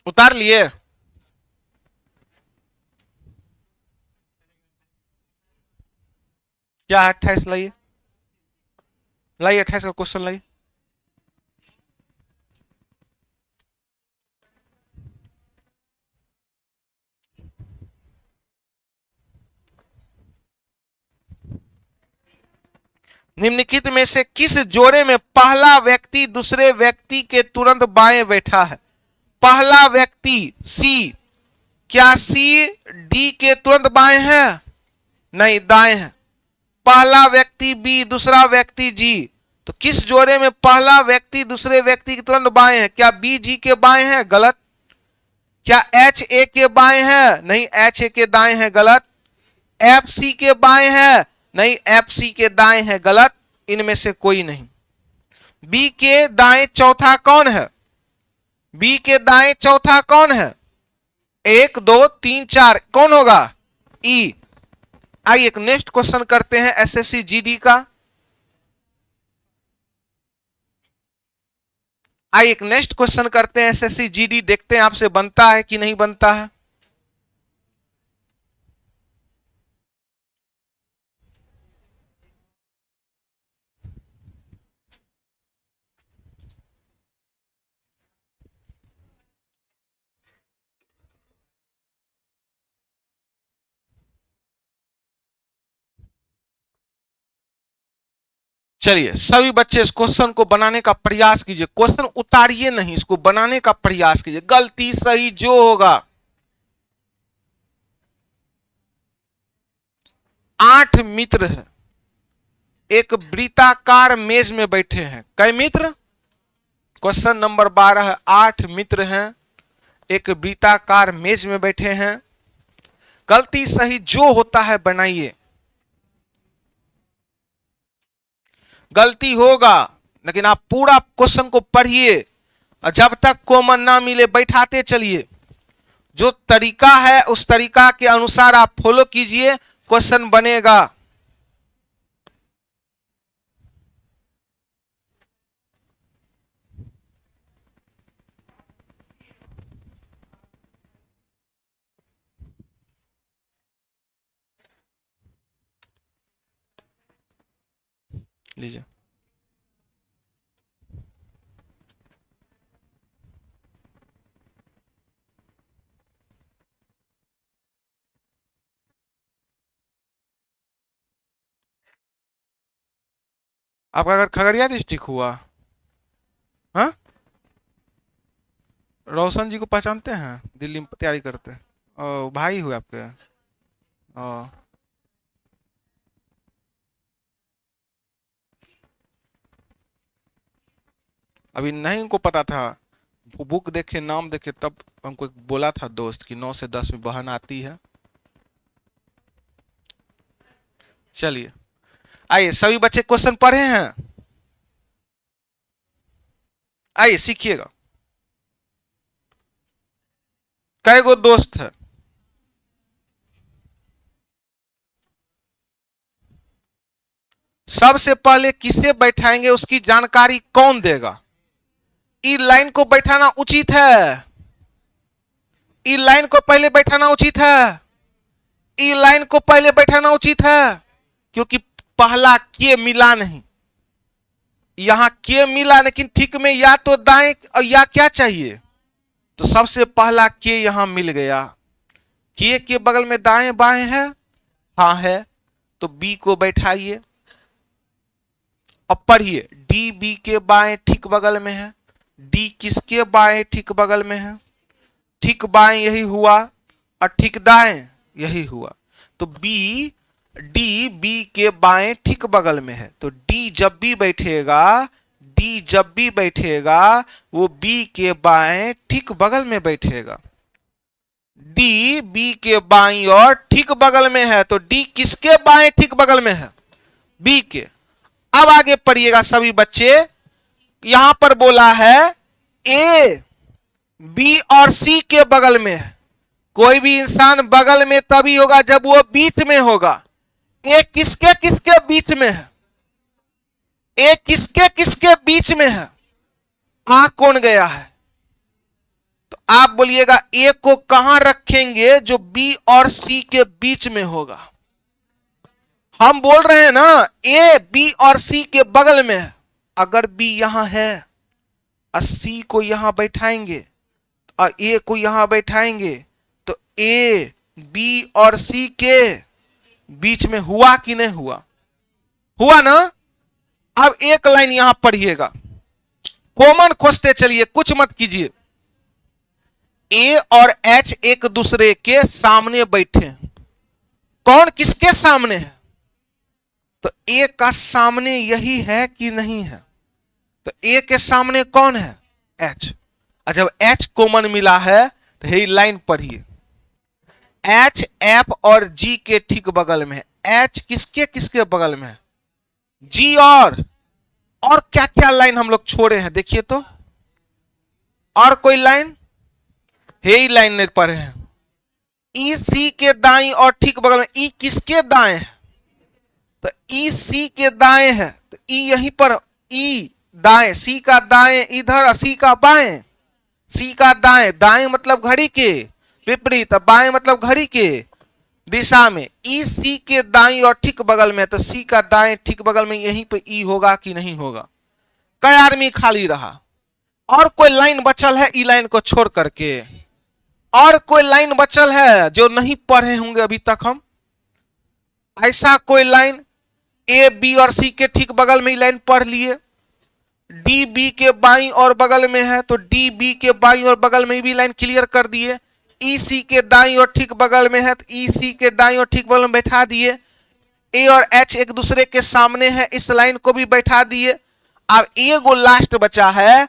उतार लिए? क्या है? 28 लाइए, लाइए 28 का क्वेश्चन लाइए। निम्नलिखित में से किस जोड़े में पहला व्यक्ति दूसरे व्यक्ति के तुरंत बाएं बैठा है? पहला व्यक्ति सी, क्या सी डी के तुरंत बाएं है? नहीं, दाएं है। पहला व्यक्ति बी, दूसरा व्यक्ति जी, तो किस जोड़े में पहला व्यक्ति दूसरे व्यक्ति के तुरंत बाएं है? क्या बी जी के बाएं है? गलत। क्या एच ए के बाएं है? नहीं, एच ए के दाएं है, गलत। एफ सी के बाएं है? नहीं, एफ सी के दाएं है, गलत। इनमें से कोई नहीं। बी के दाएं चौथा कौन है? बी के दाएं चौथा कौन है? 1 2 3 4 कौन होगा? ई। आइए एक नेक्स्ट क्वेश्चन करते हैं एसएससी जीडी का। आइए एक नेक्स्ट क्वेश्चन करते हैं एसएससी जीडी, देखते हैं आपसे बनता है कि नहीं बनता है। चलिए सभी बच्चे इस क्वेश्चन को बनाने का प्रयास कीजिए। क्वेश्चन उतारिए नहीं, इसको बनाने का प्रयास कीजिए। गलती सही जो होगा। 8 मित्र हैं, एक वृत्ताकार मेज में बैठे हैं। कई मित्र? क्वेश्चन नंबर 12 है। 8 मित्र हैं, एक वृत्ताकार मेज में बैठे हैं। गलती सही जो होता है बनाइए। गलती होगा लेकिन आप पूरा क्वेश्चन को पढ़िए और जब तक कॉमन ना मिले बैठाते चलिए। जो तरीका है उस तरीका के अनुसार आप फॉलो कीजिए, क्वेश्चन बनेगा। लीजिए। आपका अगर खगड़िया डिस्ट्रिक्ट हुआ? हाँ, रोशन जी को पहचानते हैं? दिल्ली में तैयारी करते हैं। ओ, भाई हुए आपके? ओ, अभी नहीं उनको पता था। बुक देखे, नाम देखे, तब हमको बोला था दोस्त कि 9 से 10 में बहन आती है। चलिए आइए सभी बच्चे क्वेश्चन पढ़े हैं, आइए सीखिएगा। कई गो दोस्त है? सबसे पहले किसे बैठाएंगे उसकी जानकारी कौन देगा? ई लाइन को बैठाना उचित है। ई लाइन को पहले बैठाना उचित है। ई लाइन को पहले बैठाना उचित है क्योंकि पहला के मिला नहीं। यहां के मिला लेकिन ठीक में या तो दाएं और या क्या चाहिए, तो सबसे पहला के यहां मिल गया। के बगल में दाएं बाएं है? हाँ है, तो बी को बैठाइए। अब पढ़िए, डी बी के बाएं ठीक बगल में है। डी किसके बाएं ठीक बगल में है? ठीक बाएं यही हुआ और ठीक दाएं यही हुआ, तो बी डी बी के बाएं ठीक बगल में है। तो डी जब भी बैठेगा, डी जब भी बैठेगा वो बी के बाएं ठीक बगल में बैठेगा। डी बी के बाईं और ठीक बगल में है, तो डी किसके बाएं ठीक बगल में है? बी के। अब आगे पढ़िएगा सभी बच्चे, यहां पर बोला है ए बी और सी के बगल में है, कोई भी इंसान बगल में तभी होगा जब वो बीच में होगा। ए किसके किसके बीच में है? ए किसके किसके बीच में है? आ कौन गया है? तो आप बोलिएगा ए को कहां रखेंगे जो बी और सी के बीच में होगा? हम बोल रहे हैं ना ए बी और सी के बगल में है। अगर बी यहां है और सी को यहां बैठाएंगे और ए को यहां बैठाएंगे तो ए बी और सी के बीच में हुआ कि नहीं हुआ? हुआ ना। अब एक लाइन यहां पढ़िएगा, कॉमन खोजते चलिए, कुछ मत कीजिए। ए और एच एक दूसरे के सामने बैठे हैं। कौन किसके सामने है? तो ए का सामने यही है कि नहीं है? तो ए के सामने कौन है? एच। और जब एच कॉमन मिला है तो यही लाइन पढ़िए, एच एफ और जी के ठीक बगल में है। एच किसके किसके बगल में है? जी और क्या क्या लाइन हम लोग छोड़े हैं देखिए तो। और कोई लाइन? यही लाइन नहीं पढ़े हैं। ई सी के दाएं और ठीक बगल में, ई किसके दाएं है? तो ई सी के दाएं है, तो ई यहीं पर, ई दाएं, सी का दाएं इधर और सी का बाएं। सी का दाएं, दाएं मतलब घड़ी के विपरीत, बाएं मतलब घड़ी के दिशा में। ई सी के दाएं और ठीक बगल में, तो सी का दाएं ठीक बगल में यहीं पे ई होगा कि नहीं होगा? कई आदमी खाली रहा। और कोई लाइन बचल है ई लाइन को छोड़ करके? और कोई लाइन बचल है जो नहीं पढ़े होंगे अभी तक हम? ऐसा कोई लाइन? ए बी और सी के ठीक बगल में ही लाइन पढ़ लिए। डी बी के बाईं और बगल में है तो डी बी के बाईं और बगल में भी लाइन क्लियर कर दिए। ई सी के दाईं और ठीक बगल में है तो ई सी के दाईं और ठीक बगल में बैठा दिए। ए और एच एक दूसरे के सामने है, इस लाइन को भी बैठा दिए। अब एगो लास्ट बचा है,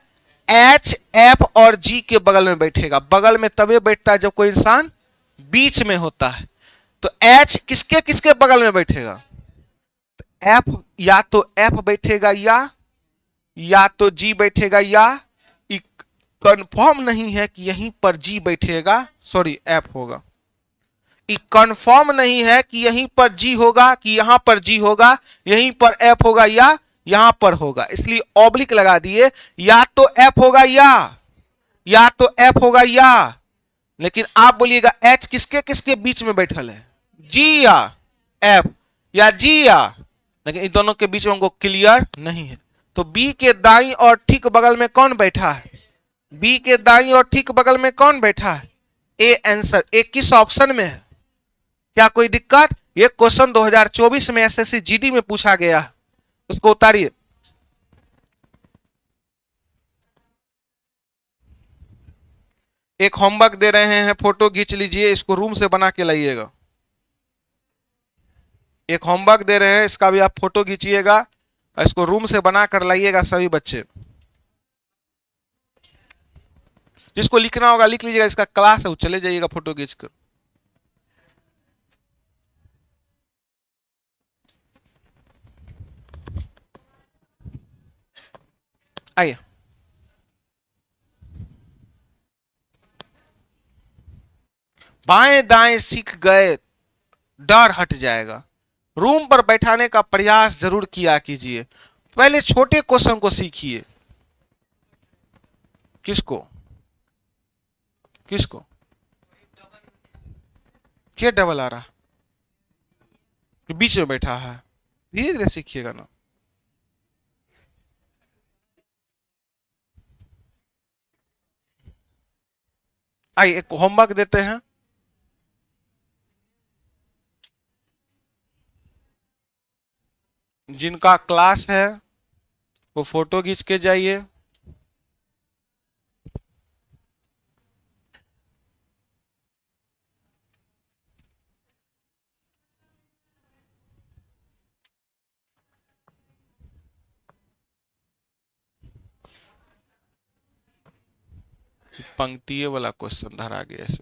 एच एफ और जी के बगल में बैठेगा। बगल में तभी बैठता है जब कोई इंसान बीच में होता है। तो एच किसके किसके बगल में बैठेगा? एफ या तो एफ बैठेगा या तो जी बैठेगा, या कंफर्म नहीं है कि यहीं पर जी बैठेगा, सॉरी एफ होगा। कंफर्म नहीं है कि यहीं पर जी होगा कि यहां पर जी होगा, यहीं पर एफ होगा या यहां पर होगा, इसलिए ऑब्लिक लगा दिए। या तो एफ होगा या तो एफ होगा या। लेकिन आप बोलिएगा एच किसके किसके बीच में बैठल है? जी या एफ, या जी या, लेकिन इन दोनों के बीच में हमको क्लियर नहीं है। तो बी के दाईं और ठीक बगल में कौन बैठा है? बी के दाईं और ठीक बगल में कौन बैठा है? A answer. ए किस ऑप्शन में है? क्या कोई दिक्कत? ये क्वेश्चन 2024 में एसएससी जीडी में पूछा गया है, उसको उतारिए। एक होमवर्क दे रहे हैं, फोटो खींच लीजिए, इसको रूम से बना के लाइएगा। एक होमवर्क दे रहे हैं, इसका भी आप फोटो खींचिएगा और इसको रूम से बना कर लाइएगा सभी बच्चे। जिसको लिखना होगा लिख लीजिएगा, इसका क्लास है वो चले जाइएगा फोटो खींचकर। आइए, बाएं दाएं सीख गए, डर हट जाएगा। रूम पर बैठाने का प्रयास जरूर किया कीजिए। पहले छोटे क्वेश्चन को सीखिए। किसको किसको क्या डबल आ रहा? बीच में बैठा है, धीरे धीरे सीखिएगा ना। आइए एक होमवर्क देते हैं। जिनका क्लास है वो फोटो खींच के जाइए। पंक्तिये वाला क्वेश्चन धरा गया है।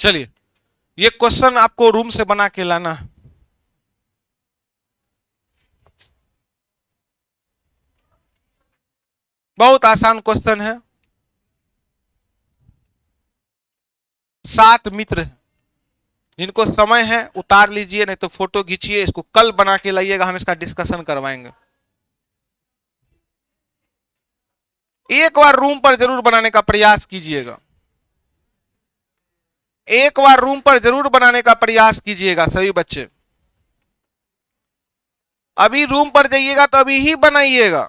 चलिए, ये क्वेश्चन आपको रूम से बना के लाना है। बहुत आसान क्वेश्चन है। 7 मित्र हैं, जिनको समय है उतार लीजिए, नहीं तो फोटो खींचिए, इसको कल बना के लाइएगा, हम इसका डिस्कशन करवाएंगे। एक बार रूम पर जरूर बनाने का प्रयास कीजिएगा, एक बार रूम पर जरूर बनाने का प्रयास कीजिएगा सभी बच्चे। अभी रूम पर जाइएगा तो अभी ही बनाइएगा।